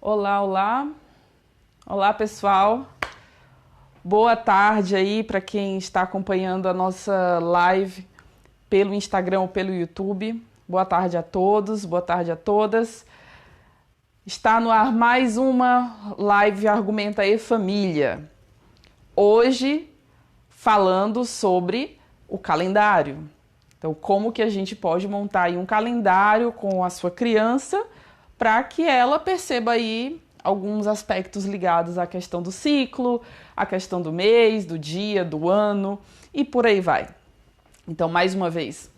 Olá, olá. Olá, pessoal. Boa tarde aí para quem está acompanhando a nossa live pelo Instagram ou pelo YouTube. Boa tarde a todos, boa tarde a todas. Está no ar mais uma live Argumenta aí Família. Hoje falando sobre o calendário. Então, como que a gente pode montar aí um calendário com a sua criança para que ela perceba aí alguns aspectos ligados à questão do ciclo, à questão do mês, do dia, do ano e por aí vai. Então, mais uma vez,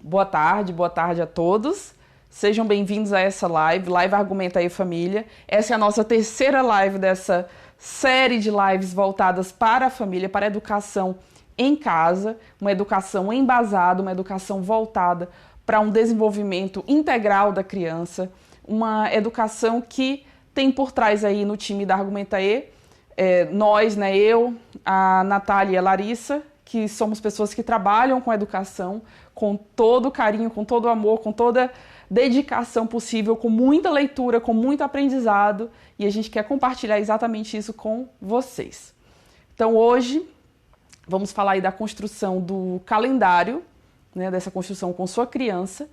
boa tarde a todos. Sejam bem-vindos a essa live Argumenta aí Família. Essa é a nossa terceira live dessa série de lives voltadas para a família, para a educação em casa, uma educação embasada, uma educação voltada para um desenvolvimento integral da criança, uma educação que tem por trás aí no time da Argumenta aí, nós, né, eu, a Natália e a Larissa, que somos pessoas que trabalham com educação, com todo carinho, com todo amor, com toda dedicação possível, com muita leitura, com muito aprendizado, e a gente quer compartilhar exatamente isso com vocês. Então hoje vamos falar aí da construção do calendário, né, dessa construção com sua criança,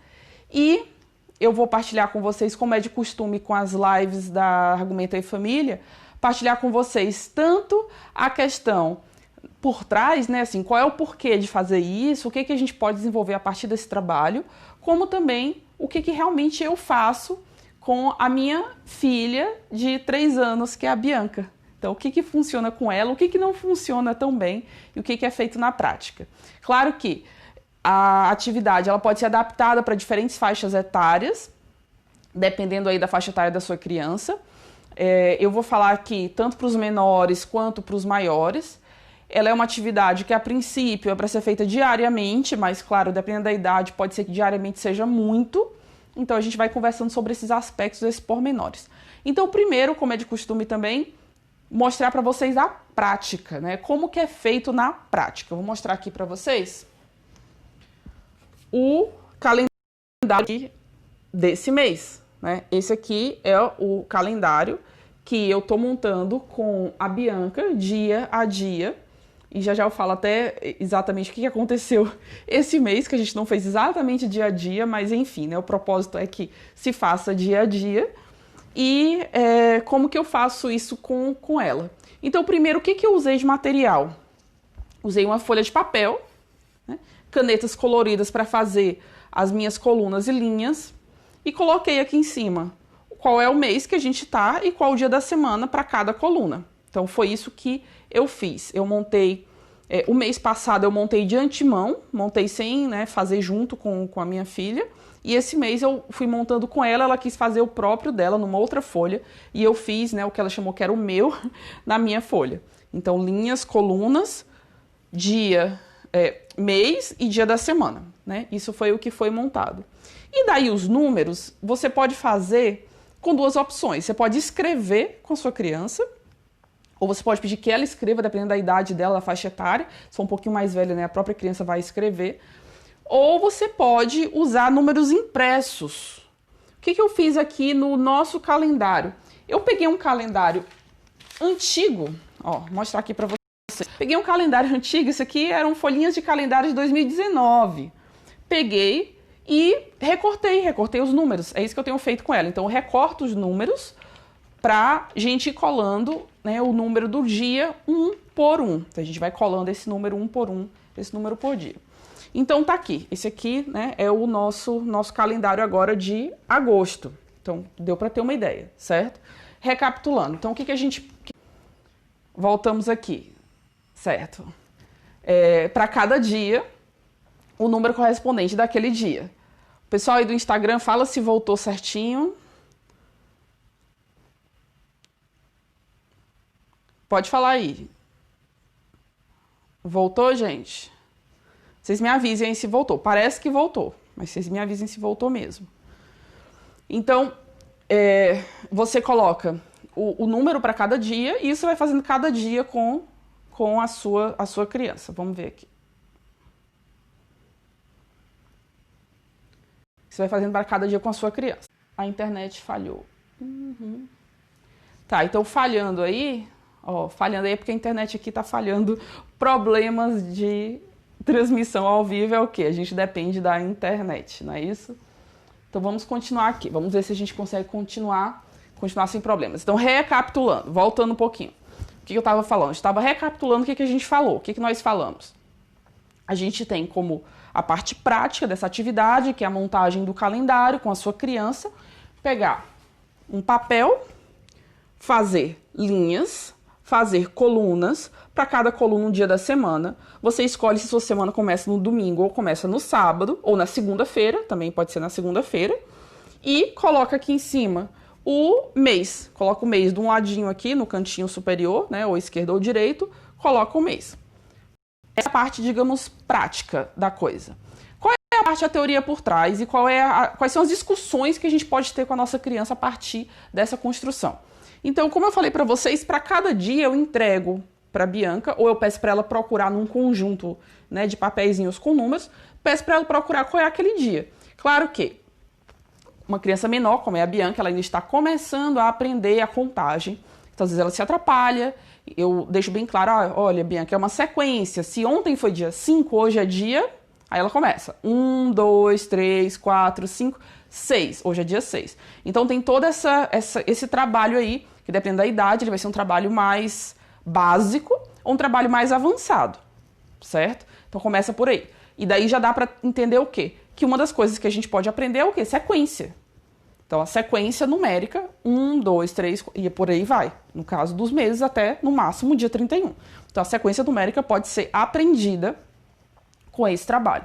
e eu vou partilhar com vocês, como é de costume com as lives da Argumenta aí Família, partilhar com vocês tanto a questão por trás, né, assim, qual é o porquê de fazer isso, o que a gente pode desenvolver a partir desse trabalho, como também o que realmente eu faço com a minha filha de 3 anos, que é a Bianca. Então, o que funciona com ela, o que não funciona tão bem e o que é feito na prática. Claro que a atividade ela pode ser adaptada para diferentes faixas etárias, dependendo aí da faixa etária da sua criança. Eu vou falar aqui tanto para os menores quanto para os maiores. Ela é uma atividade que, a princípio, é para ser feita diariamente, mas, claro, dependendo da idade, pode ser que diariamente seja muito. Então, a gente vai conversando sobre esses aspectos, esses pormenores. Então, primeiro, como é de costume também, mostrar para vocês a prática, né? Como que é feito na prática. Eu vou mostrar aqui para vocês o calendário desse mês, né? Esse aqui é o calendário que eu tô montando com a Bianca dia a dia. E já eu falo até exatamente o que aconteceu esse mês, que a gente não fez exatamente dia a dia, mas enfim, né? O propósito é que se faça dia a dia. E como que eu faço isso com ela? Então, primeiro, o que eu usei de material? Usei uma folha de papel, né? Canetas coloridas para fazer as minhas colunas e linhas, e coloquei aqui em cima qual é o mês que a gente tá e qual o dia da semana para cada coluna. Então, foi isso que eu fiz. Eu montei, o mês passado eu montei de antemão, montei sem, né, fazer junto com a minha filha, e esse mês eu fui montando com ela, ela quis fazer o próprio dela numa outra folha, e eu fiz, né, o que ela chamou que era o meu, na minha folha. Então, linhas, colunas, dia, mês e dia da semana, né? Isso foi o que foi montado. E daí os números, você pode fazer com 2 opções. Você pode escrever com a sua criança, ou você pode pedir que ela escreva, dependendo da idade dela, da faixa etária. Se for um pouquinho mais velha, né, a própria criança vai escrever. Ou você pode usar números impressos. O que eu fiz aqui no nosso calendário? Eu peguei um calendário antigo, ó, vou mostrar aqui para vocês. Peguei um calendário antigo, isso aqui eram folhinhas de calendário de 2019. Peguei e recortei os números. É isso que eu tenho feito com ela. Então, eu recorto os números para gente ir colando, né, o número do dia um por um. Então, a gente vai colando esse número um por um, esse número por dia. Então, tá aqui. Esse aqui, né, é o nosso calendário agora de agosto. Então, deu para ter uma ideia, certo? Recapitulando. Então, o que a gente... Voltamos aqui, certo? Para cada dia, o número correspondente daquele dia. O pessoal aí do Instagram fala se voltou certinho. Pode falar aí. Voltou, gente? Vocês me avisem aí se voltou. Parece que voltou, mas vocês me avisem se voltou mesmo. Então, você coloca o número para cada dia e você vai fazendo cada dia com a sua criança. Vamos ver aqui. Você vai fazendo para cada dia com a sua criança. A internet falhou. Tá, então falhando aí, ó, falhando aí é porque a internet aqui tá falhando. Problemas de transmissão ao vivo é o quê? A gente depende da internet, não é isso? Então vamos continuar aqui, vamos ver se a gente consegue continuar sem problemas. Então recapitulando, voltando um pouquinho. O que eu estava falando? Eu estava recapitulando o que a gente falou, o que nós falamos. A gente tem como a parte prática dessa atividade, que é a montagem do calendário com a sua criança, pegar um papel, fazer linhas, fazer colunas, para cada coluna um dia da semana. Você escolhe se sua semana começa no domingo ou começa no sábado, ou na segunda-feira, também pode ser na segunda-feira, e coloca aqui em cima o mês. Coloca o mês de um ladinho aqui, no cantinho superior, né, ou esquerdo ou direito, coloca o mês. Essa é a parte, digamos, prática da coisa. Qual é a parte da teoria por trás e quais são as discussões que a gente pode ter com a nossa criança a partir dessa construção? Então, como eu falei para vocês, para cada dia eu entrego para a Bianca, ou eu peço para ela procurar num conjunto, né, de papeizinhos com números, peço para ela procurar qual é aquele dia. Claro que uma criança menor, como é a Bianca, ela ainda está começando a aprender a contagem, então às vezes ela se atrapalha. Eu deixo bem claro, olha, Bianca, é uma sequência. Se ontem foi dia 5, hoje é dia... Aí ela começa. 1, 2, 3, 4, 5, 6. Hoje é dia 6. Então tem todo esse trabalho aí, que dependendo da idade, ele vai ser um trabalho mais básico ou um trabalho mais avançado, certo? Então começa por aí. E daí já dá para entender o quê? Que uma das coisas que a gente pode aprender é o quê? Sequência. Então, a sequência numérica, 1, 2, 3, e por aí vai. No caso dos meses, até no máximo dia 31. Então, a sequência numérica pode ser aprendida com esse trabalho.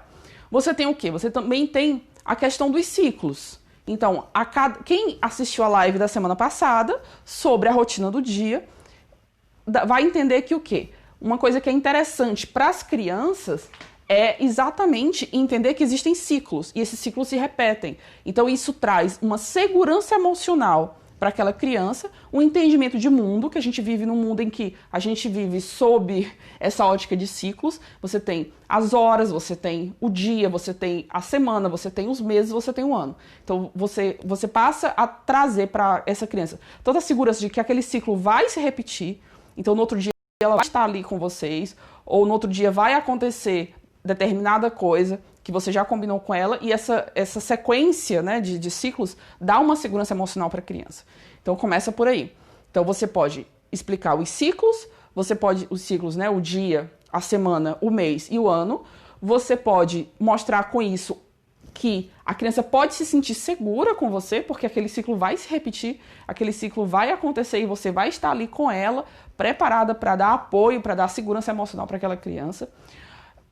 Você tem o quê? Você também tem a questão dos ciclos. Então, quem assistiu a live da semana passada sobre a rotina do dia, vai entender que o quê? Uma coisa que é interessante para as crianças é exatamente entender que existem ciclos, e esses ciclos se repetem. Então isso traz uma segurança emocional para aquela criança, um entendimento de mundo, que a gente vive num mundo em que a gente vive sob essa ótica de ciclos. Você tem as horas, você tem o dia, você tem a semana, você tem os meses, você tem o ano. Então você passa a trazer para essa criança toda a segurança de que aquele ciclo vai se repetir. Então no outro dia ela vai estar ali com vocês, ou no outro dia vai acontecer determinada coisa que você já combinou com ela, e essa sequência, né, de ciclos dá uma segurança emocional para a criança. Então começa por aí. Então você pode explicar os ciclos, os ciclos, né, o dia, a semana, o mês e o ano. Você pode mostrar com isso que a criança pode se sentir segura com você, porque aquele ciclo vai se repetir, aquele ciclo vai acontecer e você vai estar ali com ela, preparada para dar apoio, para dar segurança emocional para aquela criança.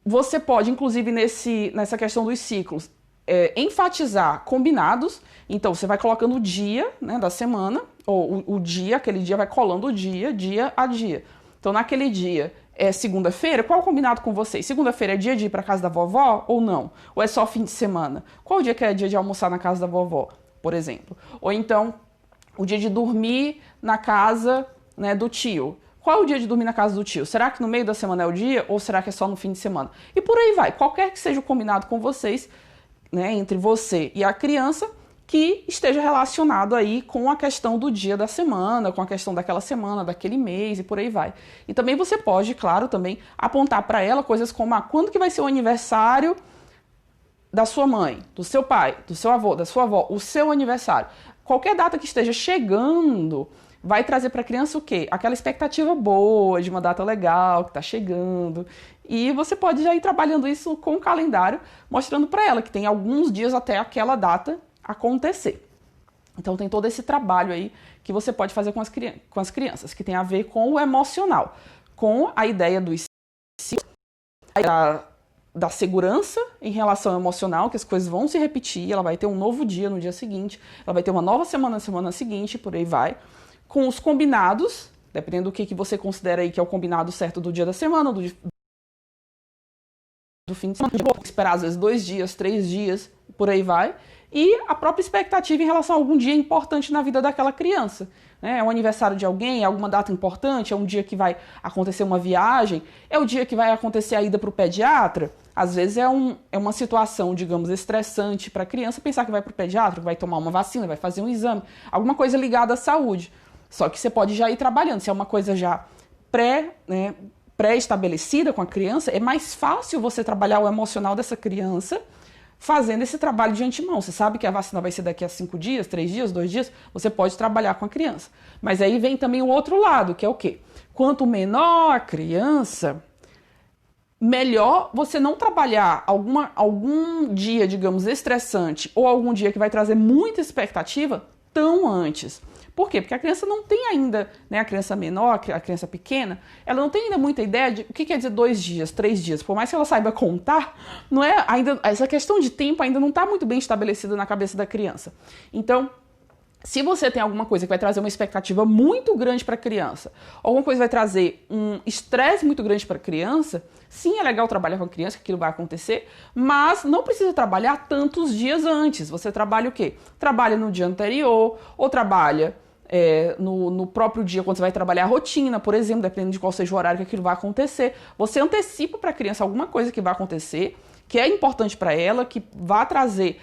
Você pode, inclusive, nessa questão dos ciclos, enfatizar combinados. Então, você vai colocando o dia, né, da semana, ou o dia, aquele dia vai colando o dia a dia. Então, naquele dia, é segunda-feira, qual é o combinado com vocês? Segunda-feira é dia de ir para casa da vovó ou não? Ou é só fim de semana? Qual o dia que é dia de almoçar na casa da vovó, por exemplo? Ou então, o dia de dormir na casa, né, do tio. Qual é o dia de dormir na casa do tio? Será que no meio da semana é o dia ou será que é só no fim de semana? E por aí vai. Qualquer que seja o combinado com vocês, né, entre você e a criança, que esteja relacionado aí com a questão do dia da semana, com a questão daquela semana, daquele mês e por aí vai. E também você pode, claro, também apontar para ela coisas como quando que vai ser o aniversário da sua mãe, do seu pai, do seu avô, da sua avó, o seu aniversário. Qualquer data que esteja chegando vai trazer para a criança o quê? Aquela expectativa boa de uma data legal que está chegando. E você pode já ir trabalhando isso com o calendário, mostrando para ela que tem alguns dias até aquela data acontecer. Então tem todo esse trabalho aí que você pode fazer com as crianças, que tem a ver com o emocional, com a ideia do da segurança em relação ao emocional, que as coisas vão se repetir, ela vai ter um novo dia no dia seguinte, ela vai ter uma nova semana na semana seguinte, por aí vai. Com os combinados, dependendo do que você considera aí que é o combinado certo do dia da semana, do fim de semana, esperar às vezes 2 dias, 3 dias, por aí vai. E a própria expectativa em relação a algum dia importante na vida daquela criança. É o aniversário de alguém, é alguma data importante, é um dia que vai acontecer uma viagem, é o dia que vai acontecer a ida para o pediatra. Às vezes é uma situação, digamos, estressante para a criança pensar que vai para o pediatra, que vai tomar uma vacina, vai fazer um exame, alguma coisa ligada à saúde. Só que você pode já ir trabalhando. Se é uma coisa já né, pré-estabelecida com a criança, é mais fácil você trabalhar o emocional dessa criança fazendo esse trabalho de antemão. Você sabe que a vacina vai ser daqui a 5 dias, 3 dias, 2 dias, você pode trabalhar com a criança. Mas aí vem também o outro lado, que é o quê? Quanto menor a criança, melhor você não trabalhar algum dia, digamos, estressante ou algum dia que vai trazer muita expectativa tão antes. Por quê? Porque a criança não tem ainda, né, a criança menor, a criança pequena, ela não tem ainda muita ideia de o que quer dizer 2 dias, 3 dias. Por mais que ela saiba contar, não é ainda, essa questão de tempo ainda não está muito bem estabelecida na cabeça da criança. Então, se você tem alguma coisa que vai trazer uma expectativa muito grande para a criança, alguma coisa vai trazer um estresse muito grande para a criança, sim, é legal trabalhar com a criança, que aquilo vai acontecer, mas não precisa trabalhar tantos dias antes. Você trabalha o quê? Trabalha no dia anterior, ou trabalha no próprio dia, quando você vai trabalhar a rotina, por exemplo, dependendo de qual seja o horário que aquilo vai acontecer. Você antecipa para a criança alguma coisa que vai acontecer, que é importante para ela, que vai trazer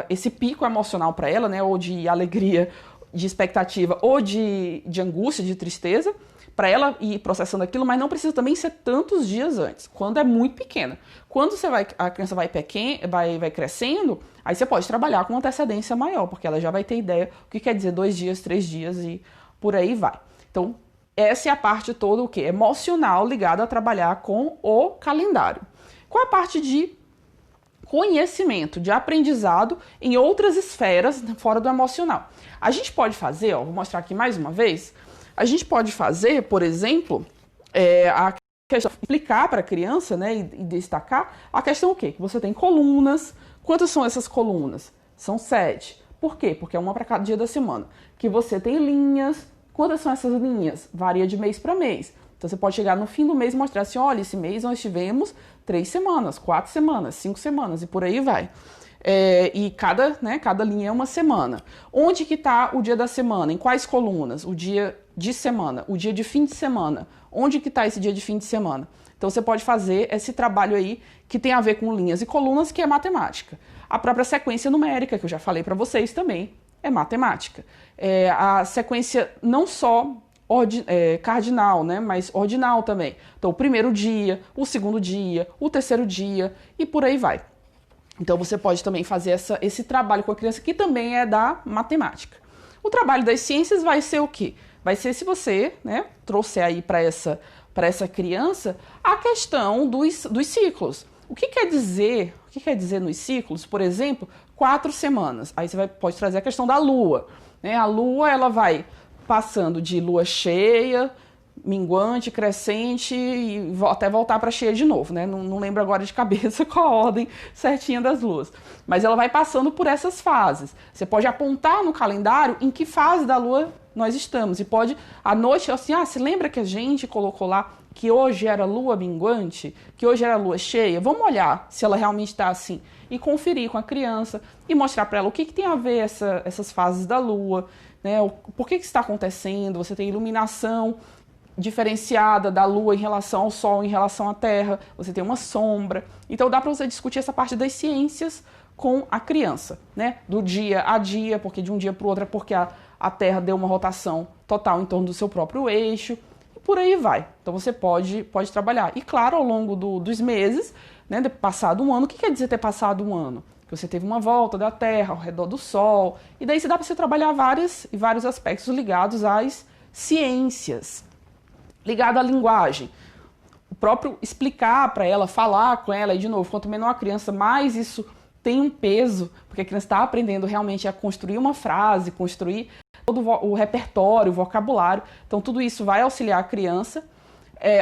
esse pico emocional para ela, né, ou de alegria, de expectativa, ou de angústia, de tristeza, para ela ir processando aquilo, mas não precisa também ser tantos dias antes, quando é muito pequena. Quando a criança vai crescendo, aí você pode trabalhar com uma antecedência maior, porque ela já vai ter ideia o que quer dizer 2 dias, 3 dias e por aí vai. Então, essa é a parte toda, o quê? Emocional, ligada a trabalhar com o calendário. Qual a parte de conhecimento, de aprendizado em outras esferas fora do emocional? A gente pode fazer, vou mostrar aqui mais uma vez, a gente pode fazer, por exemplo, a questão, explicar para a criança, né, e destacar a questão o quê? Que você tem colunas. Quantas são essas colunas? São 7. Por quê? Porque é uma para cada dia da semana. Que você tem linhas. Quantas são essas linhas? Varia de mês para mês. Então você pode chegar no fim do mês e mostrar assim, olha, esse mês nós tivemos 3 semanas, 4 semanas, 5 semanas e por aí vai. E cada linha é uma semana. Onde que está o dia da semana? Em quais colunas? O dia de semana, o dia de fim de semana. Onde que está esse dia de fim de semana? Então você pode fazer esse trabalho aí que tem a ver com linhas e colunas, que é matemática. A própria sequência numérica, que eu já falei para vocês também, é matemática. A sequência não só cardinal, né, mas ordinal também. Então o primeiro dia, o segundo dia, o terceiro dia e por aí vai. Então você pode também fazer esse trabalho com a criança, que também é da matemática. O trabalho das ciências vai ser o quê? Vai ser, se você, né, trouxer aí para essa criança a questão dos ciclos. O que quer dizer nos ciclos? Por exemplo, 4 semanas. Aí você pode trazer a questão da lua, né? A lua, ela vai passando de lua cheia, minguante, crescente e até voltar para cheia de novo, né? Não lembro agora de cabeça qual a ordem certinha das luas. Mas ela vai passando por essas fases. Você pode apontar no calendário em que fase da lua nós estamos. E pode, à noite, assim, se lembra que a gente colocou lá que hoje era lua minguante, que hoje era lua cheia? Vamos olhar se ela realmente está assim. E conferir com a criança e mostrar para ela o que tem a ver essas fases da lua, né? Por que está acontecendo? Você tem iluminação diferenciada da lua em relação ao sol, em relação à terra, você tem uma sombra. Então dá para você discutir essa parte das ciências com a criança, né? Do dia a dia, porque de um dia para o outro é porque a terra deu uma rotação total em torno do seu próprio eixo, e por aí vai. Então você pode trabalhar. E claro, ao longo dos meses, né, passado um ano, o que quer dizer ter passado um ano? Que você teve uma volta da Terra ao redor do Sol, e daí dá para você trabalhar vários aspectos ligados às ciências, ligado à linguagem. O próprio explicar para ela, falar com ela, e de novo, quanto menor a criança, mais isso tem um peso, porque a criança está aprendendo realmente a construir uma frase, construir todo o repertório, o vocabulário. Então tudo isso vai auxiliar a criança.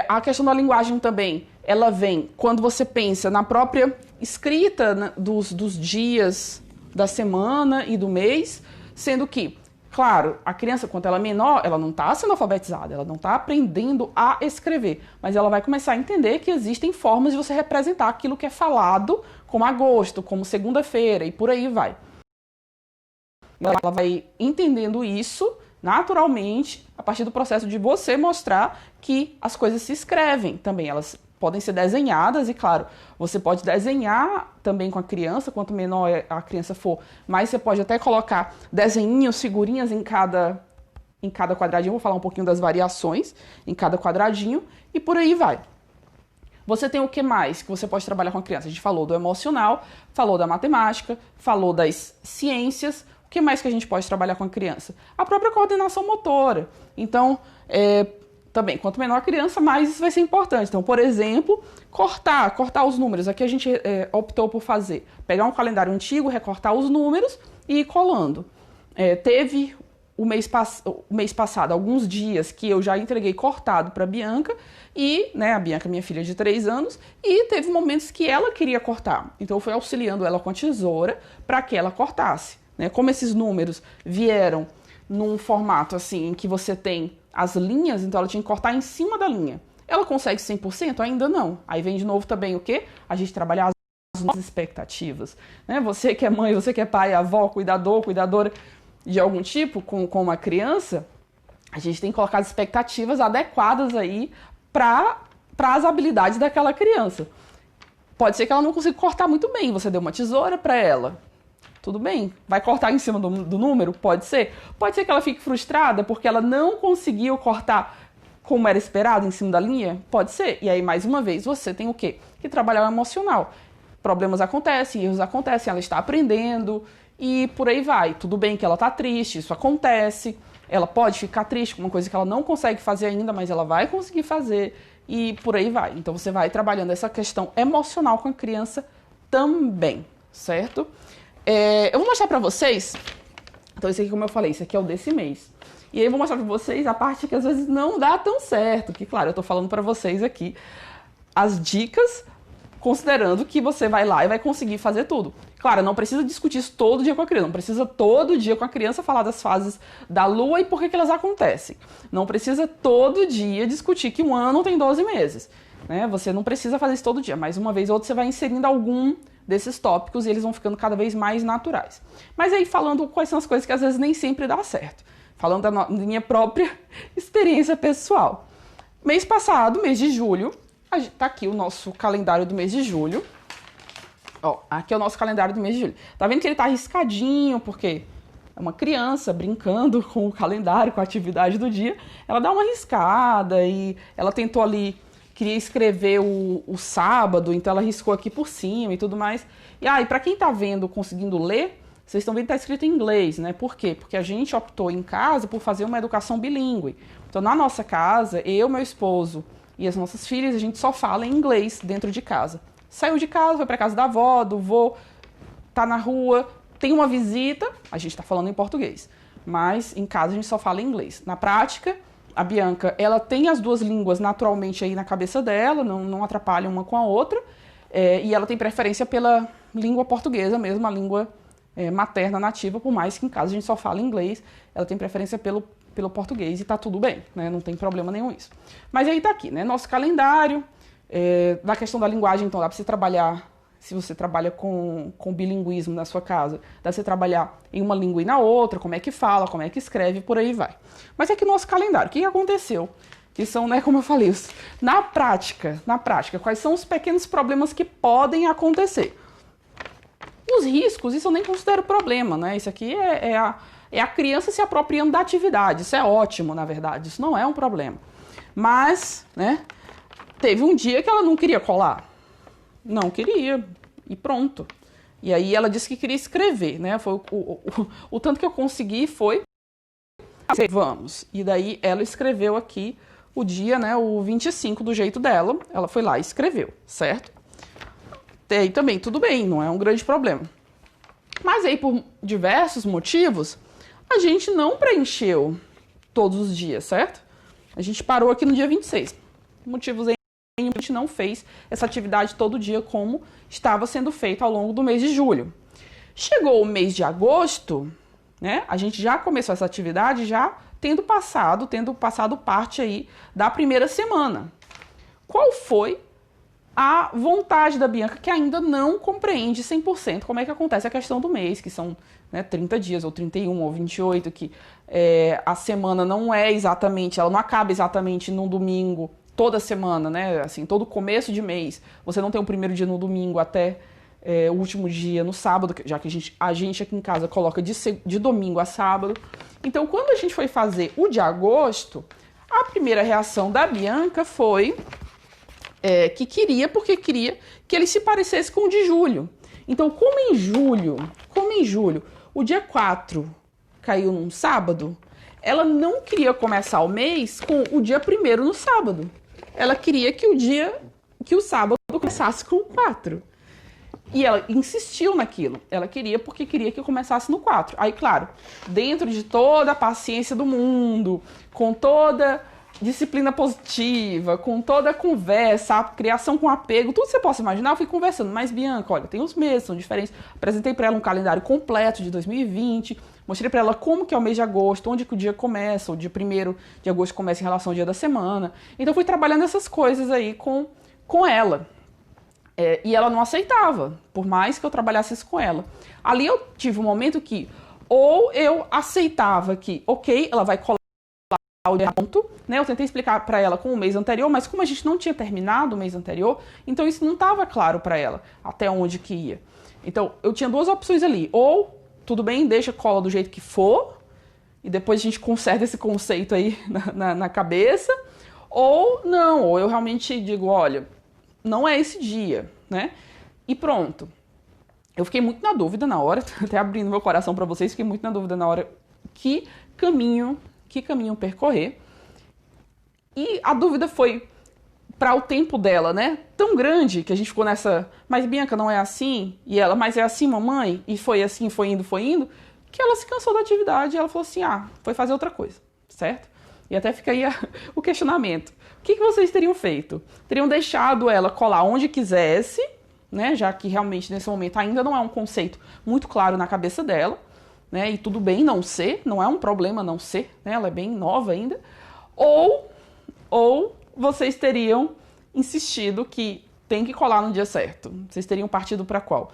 A questão da linguagem também, ela vem quando você pensa na própria escrita, né, dos dias da semana e do mês, sendo que, claro, a criança, quando ela é menor, ela não está sendo alfabetizada, ela não está aprendendo a escrever, mas ela vai começar a entender que existem formas de você representar aquilo que é falado, como agosto, como segunda-feira, e por aí vai. Ela vai entendendo isso naturalmente a partir do processo de você mostrar que as coisas se escrevem também. Elas podem ser desenhadas e, claro, você pode desenhar também com a criança, quanto menor a criança for, mas você pode até colocar desenhinhos, figurinhas em cada em cada quadradinho. Vou falar um pouquinho das variações em cada quadradinho e por aí vai. Você tem o que mais que você pode trabalhar com a criança? A gente falou do emocional, falou da matemática, falou das ciências. O que mais que a gente pode trabalhar com a criança? A própria coordenação motora. Então, também, quanto menor a criança, mais isso vai ser importante. Então, por exemplo, cortar os números. Aqui a gente optou por fazer, pegar um calendário antigo, recortar os números e ir colando. Teve o mês passado, alguns dias que eu já entreguei cortado para a Bianca, e a Bianca, minha filha de 3 anos, e teve momentos que ela queria cortar. Então eu fui auxiliando ela com a tesoura para que ela cortasse. Como esses números vieram num formato assim, em que você tem as linhas, então ela tinha que cortar em cima da linha. Ela consegue 100%? Ainda não. Aí vem de novo também o quê? A gente trabalhar as nossas expectativas. Você que é mãe, você que é pai, avó, cuidador, cuidadora de algum tipo com uma criança, a gente tem que colocar as expectativas adequadas aí para as habilidades daquela criança. Pode ser que ela não consiga cortar muito bem, você deu uma tesoura para ela. Tudo bem, vai cortar em cima do número? Pode ser. Pode ser que ela fique frustrada porque ela não conseguiu cortar como era esperado em cima da linha? Pode ser. E aí, mais uma vez, você tem o quê? Que trabalhar o emocional. Problemas acontecem, erros acontecem, ela está aprendendo e por aí vai. Tudo bem que ela está triste, isso acontece. Ela pode ficar triste com uma coisa que ela não consegue fazer ainda, mas ela vai conseguir fazer e por aí vai. Então, você vai trabalhando essa questão emocional com a criança também, certo? Eu vou mostrar pra vocês, então esse aqui, como eu falei, esse aqui é o desse mês. E aí eu vou mostrar pra vocês a parte que às vezes não dá tão certo, que claro, eu tô falando pra vocês aqui as dicas, considerando que você vai lá e vai conseguir fazer tudo. Claro, não precisa discutir isso todo dia com a criança, não precisa todo dia com a criança falar das fases da lua e por que elas acontecem. Não precisa todo dia discutir que um ano tem 12 meses. Você não precisa fazer isso todo dia, mas uma vez ou outra você vai inserindo algum desses tópicos e eles vão ficando cada vez mais naturais. Mas aí falando quais são as coisas que às vezes nem sempre dá certo. Falando da minha própria experiência pessoal. Mês passado, mês de julho, tá aqui o nosso calendário do mês de julho. Aqui é o nosso calendário do mês de julho. Tá vendo que ele tá riscadinho, porque é uma criança brincando com o calendário, com a atividade do dia. Ela dá uma riscada e ela tentou ali, queria escrever o sábado, então ela riscou aqui por cima e tudo mais. E pra quem tá vendo, conseguindo ler, vocês estão vendo que tá escrito em inglês, né? Por quê? Porque a gente optou em casa por fazer uma educação bilíngue. Então, na nossa casa, eu, meu esposo e as nossas filhas, a gente só fala em inglês dentro de casa. Saiu de casa, foi pra casa da avó, do vô, tá na rua, tem uma visita, a gente tá falando em português. Mas em casa a gente só fala em inglês. Na prática, a Bianca, ela tem as duas línguas naturalmente aí na cabeça dela, não atrapalha uma com a outra, e ela tem preferência pela língua portuguesa mesmo, a língua materna nativa, por mais que em casa a gente só fala inglês, ela tem preferência pelo português e tá tudo bem, não tem problema nenhum isso. Mas aí tá aqui, nosso calendário, na questão da linguagem, então dá pra você trabalhar, se você trabalha com bilinguismo na sua casa, dá pra você trabalhar em uma língua e na outra, como é que fala, como é que escreve, por aí vai. Mas aqui no nosso calendário, o que aconteceu? Que são, como eu falei, na prática, quais são os pequenos problemas que podem acontecer? Os riscos, isso eu nem considero problema, Isso aqui é a criança se apropriando da atividade, isso é ótimo, na verdade, isso não é um problema. Mas, teve um dia que ela não queria colar. Não queria, e pronto. E aí ela disse que queria escrever, Foi o tanto que eu consegui foi... Vamos. E daí ela escreveu aqui o dia, o 25 do jeito dela. Ela foi lá e escreveu, certo? E aí também, tudo bem, não é um grande problema. Mas aí, por diversos motivos, a gente não preencheu todos os dias, certo? A gente parou aqui no dia 26. Motivos aí, a gente não fez essa atividade todo dia como estava sendo feito ao longo do mês de julho. Chegou o mês de agosto, a gente já começou essa atividade já tendo passado parte aí da primeira semana. Qual foi a vontade da Bianca, que ainda não compreende 100% como é que acontece a questão do mês, que são 30 dias, ou 31, ou 28, que a semana não é exatamente, ela não acaba exatamente num domingo, toda semana, assim, todo começo de mês, você não tem o primeiro dia no domingo até o último dia no sábado, já que a gente aqui em casa coloca de domingo a sábado. Então, quando a gente foi fazer o de agosto, a primeira reação da Bianca foi que queria que ele se parecesse com o de julho. Então, como em julho, o dia 4 caiu num sábado, ela não queria começar o mês com o dia 1º no sábado. Ela queria que o sábado começasse com o 4. E ela insistiu naquilo. Ela queria porque queria que começasse no 4. Aí, claro, dentro de toda a paciência do mundo, com toda disciplina positiva, com toda a conversa, a criação com apego, tudo que você possa imaginar, eu fui conversando. Mas, Bianca, olha, tem os meses, são diferentes. Apresentei para ela um calendário completo de 2020, mostrei para ela como que é o mês de agosto, onde que o dia começa, o dia 1º de agosto começa em relação ao dia da semana. Então, fui trabalhando essas coisas aí com ela. E ela não aceitava, por mais que eu trabalhasse isso com ela. Ali eu tive um momento que, ou eu aceitava que, ok, ela vai colar o dia ponto, né? Eu tentei explicar para ela com o mês anterior, mas como a gente não tinha terminado o mês anterior, então isso não estava claro para ela, até onde que ia. Então, eu tinha duas opções ali, ou, tudo bem, deixa a cola do jeito que for, e depois a gente conserta esse conceito aí na cabeça, ou não, ou eu realmente digo, olha, não é esse dia, né? E pronto. Eu fiquei muito na dúvida na hora, até abrindo meu coração para vocês, fiquei muito na dúvida na hora que caminho percorrer. E a dúvida foi para o tempo dela, né? Tão grande que a gente ficou nessa, mas Bianca, não é assim? E ela, mas é assim, mamãe? E foi assim, foi indo, que ela se cansou da atividade e ela falou assim, foi fazer outra coisa, certo? E até fica aí o questionamento. O que vocês teriam feito? Teriam deixado ela colar onde quisesse, né? Já que realmente nesse momento ainda não é um conceito muito claro na cabeça dela, né? E tudo bem não ser, não é um problema não ser, né? Ela é bem nova ainda. Ou vocês teriam insistido que tem que colar no dia certo. Vocês teriam partido para qual?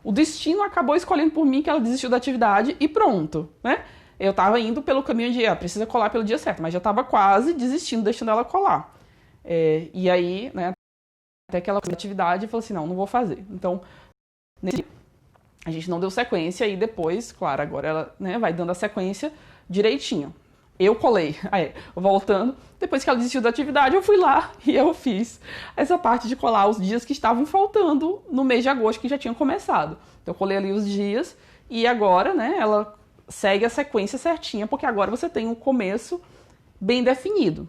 O destino acabou escolhendo por mim que ela desistiu da atividade e pronto, né? Eu tava indo pelo caminho de, precisa colar pelo dia certo, mas já tava quase desistindo, deixando ela colar. E aí, né, até que ela fez a atividade e falou assim, não vou fazer. Então, a gente não deu sequência e depois, claro, agora ela, né, vai dando a sequência direitinho. Eu colei, voltando, depois que ela desistiu da atividade, eu fui lá e eu fiz essa parte de colar os dias que estavam faltando no mês de agosto, que já tinha começado. Então, eu colei ali os dias e agora, né, ela segue a sequência certinha, porque agora você tem um começo bem definido.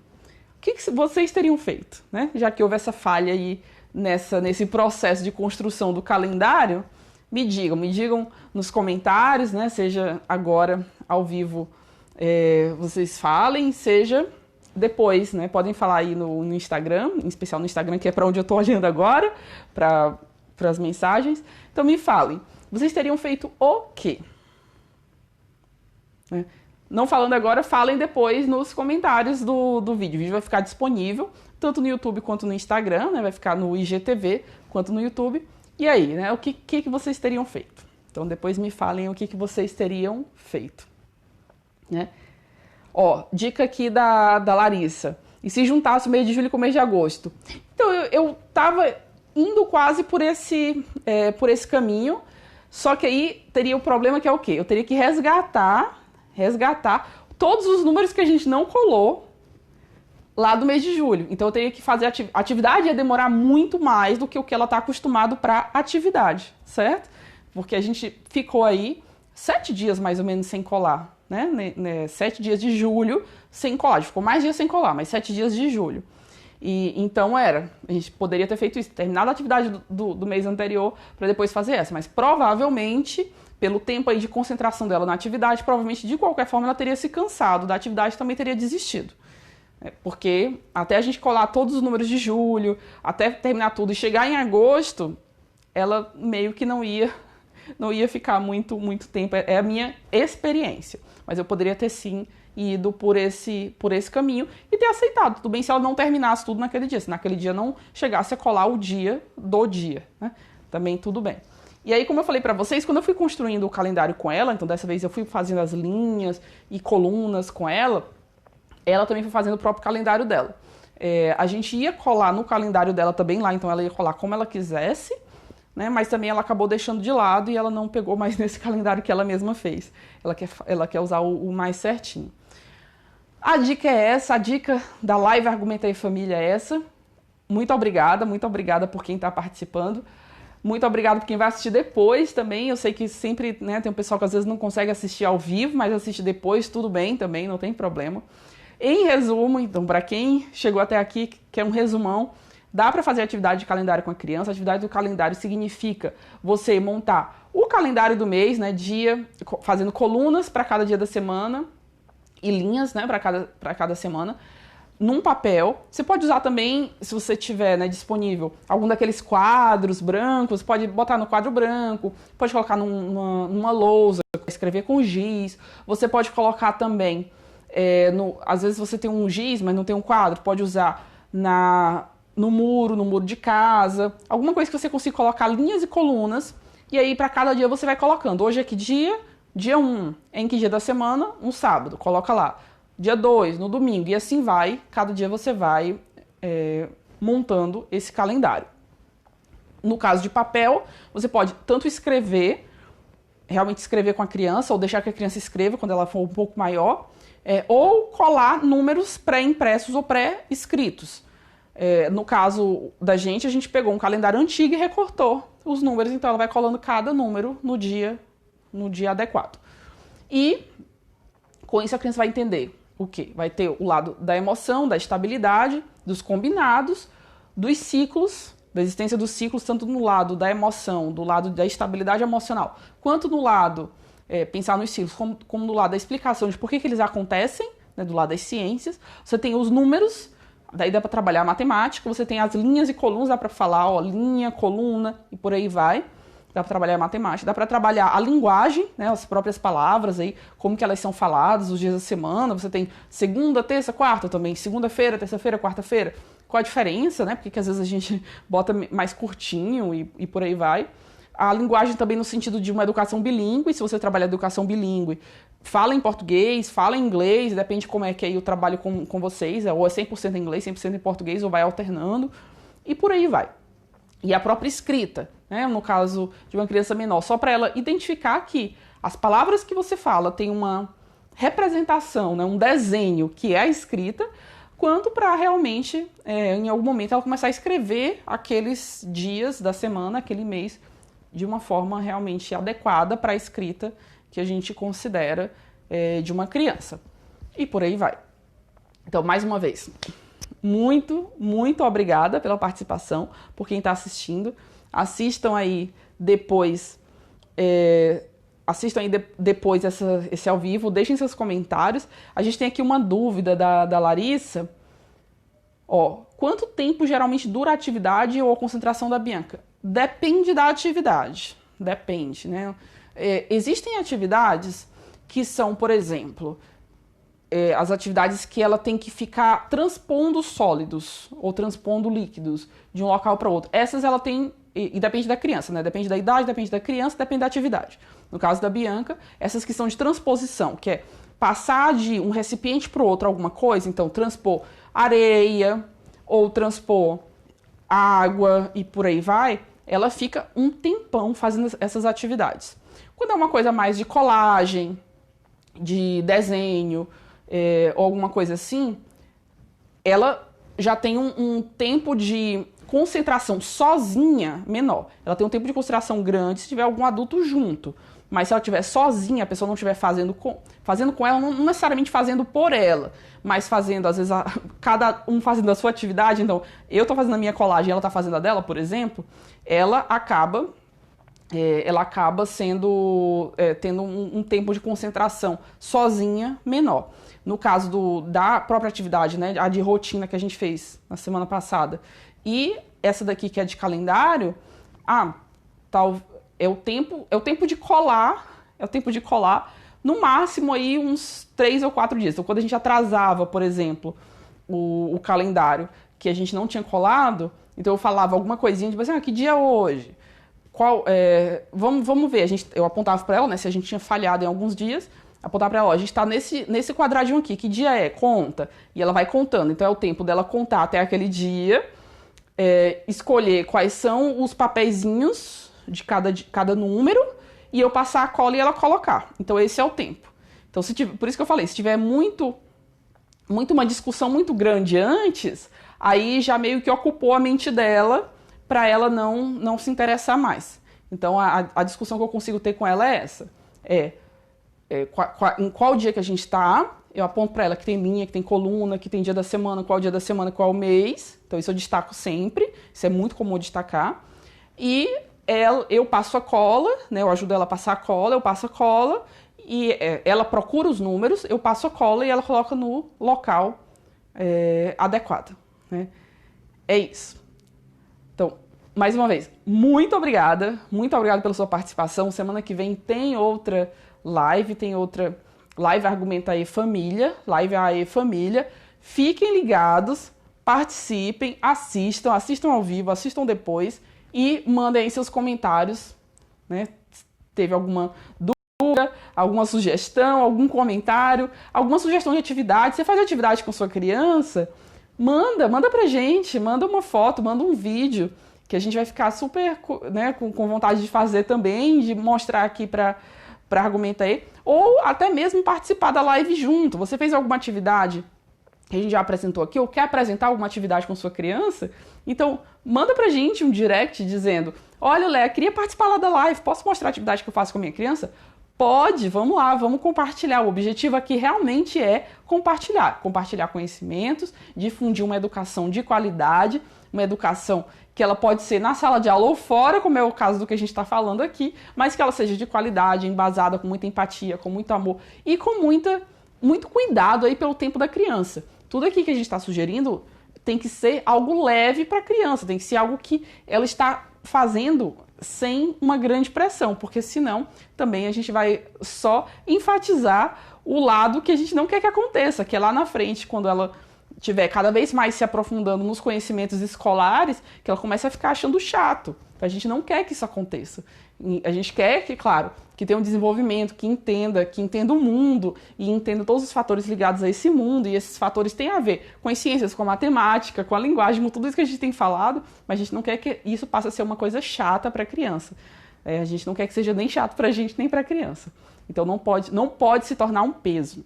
O que vocês teriam feito, né? Já que houve essa falha aí nesse processo de construção do calendário, me digam nos comentários, né? Seja agora ao vivo vocês falem, seja depois, né? Podem falar aí no Instagram, em especial no Instagram, que é para onde eu estou olhando agora, para as mensagens. Então me falem, vocês teriam feito o quê? Não falando agora, falem depois nos comentários do vídeo. O vídeo vai ficar disponível, tanto no YouTube quanto no Instagram, né? Vai ficar no IGTV quanto no YouTube. E aí, né? O que vocês teriam feito? Então depois me falem o que vocês teriam feito. Né? Dica aqui da Larissa. E se juntasse o mês de julho com o mês de agosto? Então eu tava indo quase por esse caminho, só que aí teria o problema que é o quê? Eu teria que resgatar todos os números que a gente não colou lá do mês de julho. Então eu teria que fazer a atividade, ia demorar muito mais do que o que ela está acostumado para atividade, certo? Porque a gente ficou aí 7 dias mais ou menos sem colar, né? 7 dias de julho sem colar. A gente ficou mais dias sem colar, mas 7 dias de julho. E então a gente poderia ter feito isso, terminado a atividade do mês anterior para depois fazer essa, mas provavelmente, pelo tempo aí de concentração dela na atividade, provavelmente de qualquer forma ela teria se cansado da atividade e também teria desistido. Porque até a gente colar todos os números de julho, até terminar tudo e chegar em agosto, ela meio que não ia ficar muito tempo. É a minha experiência. Mas eu poderia ter sim ido por esse caminho e ter aceitado. Tudo bem se ela não terminasse tudo naquele dia. Se naquele dia não chegasse a colar o dia do dia, né? Também tudo bem. E aí, como eu falei para vocês, quando eu fui construindo o calendário com ela, então dessa vez eu fui fazendo as linhas e colunas com ela também foi fazendo o próprio calendário dela. A gente ia colar no calendário dela também lá, então ela ia colar como ela quisesse, né? Mas também ela acabou deixando de lado e ela não pegou mais nesse calendário que ela mesma fez. Ela quer usar o mais certinho. A dica é essa, a dica da live Argumenta aí Família é essa. Muito obrigada por quem está participando. Muito obrigada por quem vai assistir depois também. Eu sei que sempre, né, tem um pessoal que às vezes não consegue assistir ao vivo, mas assiste depois, tudo bem também, não tem problema. Em resumo, então, para quem chegou até aqui, quer um resumão, dá para fazer atividade de calendário com a criança. A atividade do calendário significa você montar o calendário do mês, né, fazendo colunas para cada dia da semana e linhas, né, para cada semana, num papel. Você pode usar também, se você tiver, né, disponível, algum daqueles quadros brancos, pode botar no quadro branco, pode colocar numa lousa, escrever com giz. Você pode colocar também, às vezes você tem um giz, mas não tem um quadro, pode usar no muro de casa, alguma coisa que você consiga colocar linhas e colunas, e aí para cada dia você vai colocando. Hoje é que dia? Dia 1, em que dia da semana? Um sábado, coloca lá. Dia 2, no domingo, e assim vai. Cada dia você vai montando esse calendário. No caso de papel, você pode tanto escrever, realmente escrever com a criança, ou deixar que a criança escreva quando ela for um pouco maior, ou colar números pré-impressos ou pré-escritos. No caso da gente, a gente pegou um calendário antigo e recortou os números, então ela vai colando cada número no dia adequado. E com isso a criança vai entender o quê? Vai ter o lado da emoção, da estabilidade, dos combinados, dos ciclos, da existência dos ciclos, tanto no lado da emoção, do lado da estabilidade emocional, quanto no lado, pensar nos ciclos, como no lado da explicação de por que eles acontecem, né, do lado das ciências. Você tem os números, daí dá para trabalhar a matemática, você tem as linhas e colunas, dá para falar, linha, coluna e por aí vai. Dá para trabalhar a matemática, dá para trabalhar a linguagem, né, as próprias palavras, aí, como que elas são faladas, os dias da semana. Você tem segunda, terça, quarta também, segunda-feira, terça-feira, quarta-feira. Qual a diferença, né? Porque às vezes a gente bota mais curtinho e por aí vai. A linguagem também no sentido de uma educação bilíngue, se você trabalha educação bilíngue, fala em português, fala em inglês, depende como é que é aí o trabalho com vocês, ou é 100% em inglês, 100% em português, ou vai alternando, e por aí vai. E a própria escrita, né, no caso de uma criança menor, só para ela identificar que as palavras que você fala têm uma representação, né, um desenho que é a escrita, quanto para realmente, em algum momento, ela começar a escrever aqueles dias da semana, aquele mês, de uma forma realmente adequada para a escrita que a gente considera de uma criança. E por aí vai. Então, mais uma vez, muito, muito obrigada pela participação, por quem está assistindo. Assistam aí depois, esse ao vivo, deixem seus comentários. A gente tem aqui uma dúvida da Larissa. Quanto tempo geralmente dura a atividade ou a concentração da Bianca? Depende da atividade, depende, né? Existem atividades que são, por exemplo, as atividades que ela tem que ficar transpondo sólidos ou transpondo líquidos de um local para outro. Essas ela tem, e depende da criança, né? Depende da idade, depende da criança, depende da atividade. No caso da Bianca, essas que são de transposição, que é passar de um recipiente para o outro alguma coisa, então transpor areia ou transpor água e por aí vai, ela fica um tempão fazendo essas atividades. Quando é uma coisa mais de colagem, de desenho, ou alguma coisa assim, ela já tem um tempo de concentração sozinha menor. Ela tem um tempo de concentração grande se tiver algum adulto junto. Mas se ela estiver sozinha, a pessoa não estiver fazendo com ela, não necessariamente fazendo por ela, mas fazendo, às vezes, cada um fazendo a sua atividade. Então, eu estou fazendo a minha colagem e ela está fazendo a dela, por exemplo, ela acaba tendo um tempo de concentração sozinha menor. No caso da própria atividade, né, a de rotina que a gente fez na semana passada, e essa daqui que é de calendário, é o tempo de colar, no máximo aí uns 3 ou 4 dias. Então, quando a gente atrasava, por exemplo, o calendário que a gente não tinha colado, então eu falava alguma coisinha, tipo assim, que dia é hoje? Vamos ver. Eu apontava para ela, né, se a gente tinha falhado em alguns dias, apontava para ela, a gente está nesse quadradinho aqui, que dia é? Conta. E ela vai contando. Então é o tempo dela contar até aquele dia, escolher quais são os papeizinhos de cada número e eu passar a cola e ela colocar. Então esse é o tempo. Então, por isso que eu falei, se tiver uma discussão muito grande antes, aí já meio que ocupou a mente dela para ela não se interessar mais. Então a discussão que eu consigo ter com ela é essa. Em qual dia que a gente está, eu aponto para ela que tem linha, que tem coluna, que tem dia da semana, qual dia da semana, qual mês. Então isso eu destaco sempre, isso é muito comum destacar. E eu passo a cola, né? Eu ajudo ela a passar a cola, eu passo a cola, e ela procura os números, eu passo a cola e ela coloca no local adequado, né? É isso. Então, mais uma vez, muito obrigada pela sua participação. Semana que vem tem outra live Argumenta aí Família, live AE Família. Fiquem ligados, participem, assistam ao vivo, assistam depois e mandem aí seus comentários, né? Teve alguma dúvida, alguma sugestão, algum comentário, alguma sugestão de atividade? Você faz atividade com sua criança? Manda pra gente, manda uma foto, manda um vídeo, que a gente vai ficar super, né, com vontade de fazer também, de mostrar aqui para Argumenta aí, ou até mesmo participar da live junto. Você fez alguma atividade que a gente já apresentou aqui, ou quer apresentar alguma atividade com sua criança? Então, manda pra gente um direct dizendo: olha, Léa, queria participar lá da live, posso mostrar a atividade que eu faço com a minha criança? Pode, vamos lá, vamos compartilhar. O objetivo aqui realmente é compartilhar conhecimentos, difundir uma educação de qualidade, uma educação que ela pode ser na sala de aula ou fora, como é o caso do que a gente está falando aqui, mas que ela seja de qualidade, embasada com muita empatia, com muito amor e com muito cuidado aí pelo tempo da criança. Tudo aqui que a gente está sugerindo tem que ser algo leve para a criança, tem que ser algo que ela está fazendo sem uma grande pressão, porque senão também a gente vai só enfatizar o lado que a gente não quer que aconteça, que é lá na frente, quando ela estiver cada vez mais se aprofundando nos conhecimentos escolares, que ela comece a ficar achando chato. A gente não quer que isso aconteça. A gente quer que, claro, que tenha um desenvolvimento, que entenda o mundo e entenda todos os fatores ligados a esse mundo, e esses fatores têm a ver com as ciências, com a matemática, com a linguagem, com tudo isso que a gente tem falado, mas a gente não quer que isso passe a ser uma coisa chata para a criança. A gente não quer que seja nem chato para a gente, nem para a criança. Então não pode se tornar um peso.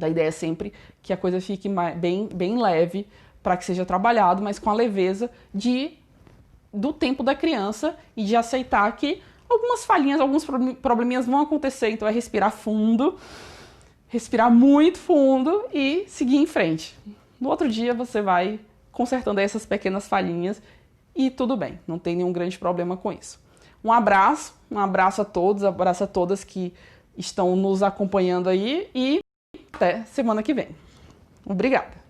A ideia é sempre que a coisa fique bem leve para que seja trabalhado, mas com a leveza do tempo da criança e de aceitar que algumas falhinhas, alguns probleminhas vão acontecer. Então é respirar fundo, respirar muito fundo e seguir em frente. No outro dia você vai consertando essas pequenas falhinhas e tudo bem, não tem nenhum grande problema com isso. Um abraço a todos, abraço a todas que estão nos acompanhando aí e até semana que vem. Obrigada!